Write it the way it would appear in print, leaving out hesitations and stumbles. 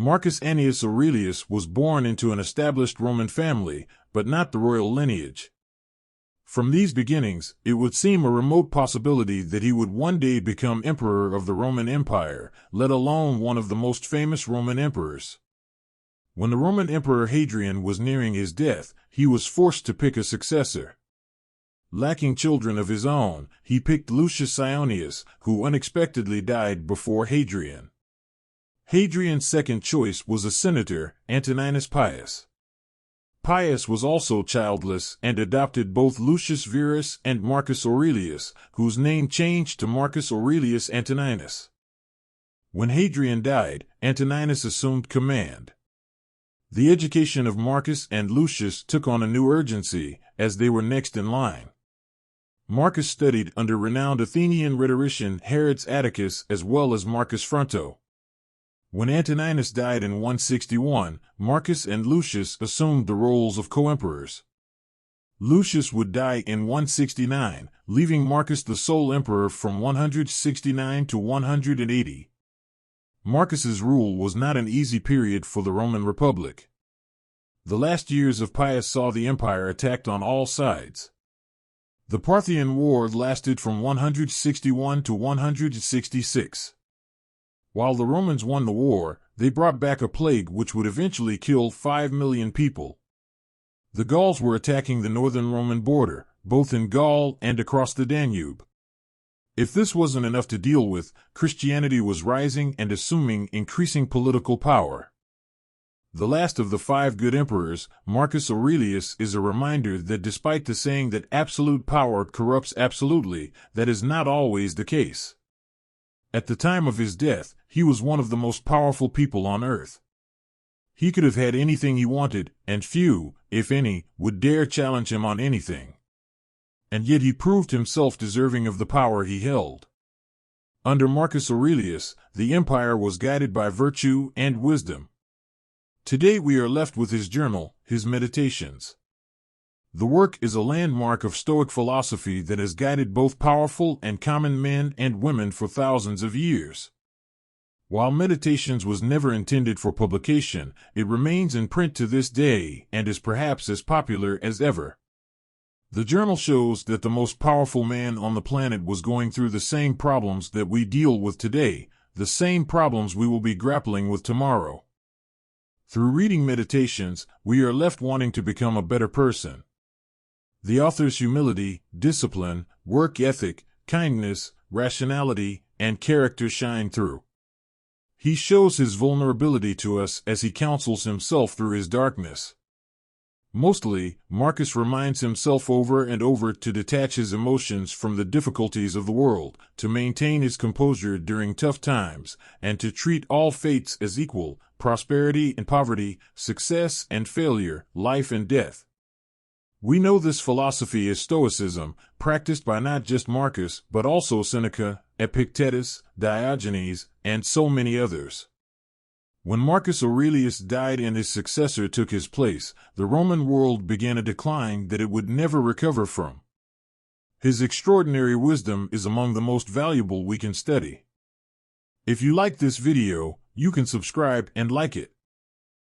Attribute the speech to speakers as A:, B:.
A: Marcus Annius Aurelius was born into an established Roman family, but not the royal lineage. From these beginnings, it would seem a remote possibility that he would one day become emperor of the Roman Empire, let alone one of the most famous Roman emperors. When the Roman Emperor Hadrian was nearing his death, he was forced to pick a successor. Lacking children of his own, he picked Lucius Ionius, who unexpectedly died before Hadrian. Hadrian's second choice was a senator, Antoninus Pius. Pius was also childless and adopted both Lucius Verus and Marcus Aurelius, whose name changed to Marcus Aurelius Antoninus. When Hadrian died, Antoninus assumed command. The education of Marcus and Lucius took on a new urgency, as they were next in line. Marcus studied under renowned Athenian rhetorician Herodes Atticus as well as Marcus Fronto. When Antoninus died in 161, Marcus and Lucius assumed the roles of co-emperors. Lucius would die in 169, leaving Marcus the sole emperor from 169 to 180. Marcus's rule was not an easy period for the Roman Republic. The last years of Pius saw the empire attacked on all sides. The Parthian War lasted from 161 to 166. While the Romans won the war, they brought back a plague which would eventually kill 5 million people. The Gauls were attacking the northern Roman border, both in Gaul and across the Danube. If this wasn't enough to deal with, Christianity was rising and assuming increasing political power. The last of the 5 good emperors, Marcus Aurelius, is a reminder that despite the saying that absolute power corrupts absolutely, that is not always the case. At the time of his death, he was one of the most powerful people on earth. He could have had anything he wanted, and few, if any, would dare challenge him on anything. And yet he proved himself deserving of the power he held. Under Marcus Aurelius, the empire was guided by virtue and wisdom. Today we are left with his journal, his meditations. The work is a landmark of Stoic philosophy that has guided both powerful and common men and women for thousands of years. While Meditations was never intended for publication, it remains in print to this day and is perhaps as popular as ever. The journal shows that the most powerful man on the planet was going through the same problems that we deal with today, the same problems we will be grappling with tomorrow. Through reading Meditations, we are left wanting to become a better person. The author's humility, discipline, work ethic, kindness, rationality, and character shine through. He shows his vulnerability to us as he counsels himself through his darkness. Mostly, Marcus reminds himself over and over to detach his emotions from the difficulties of the world, to maintain his composure during tough times, and to treat all fates as equal, prosperity and poverty, success and failure, life and death. We know this philosophy is Stoicism, practiced by not just Marcus, but also Seneca, Epictetus, Diogenes, and so many others. When Marcus Aurelius died and his successor took his place, the Roman world began a decline that it would never recover from. His extraordinary wisdom is among the most valuable we can study. If you like this video, you can subscribe and like it.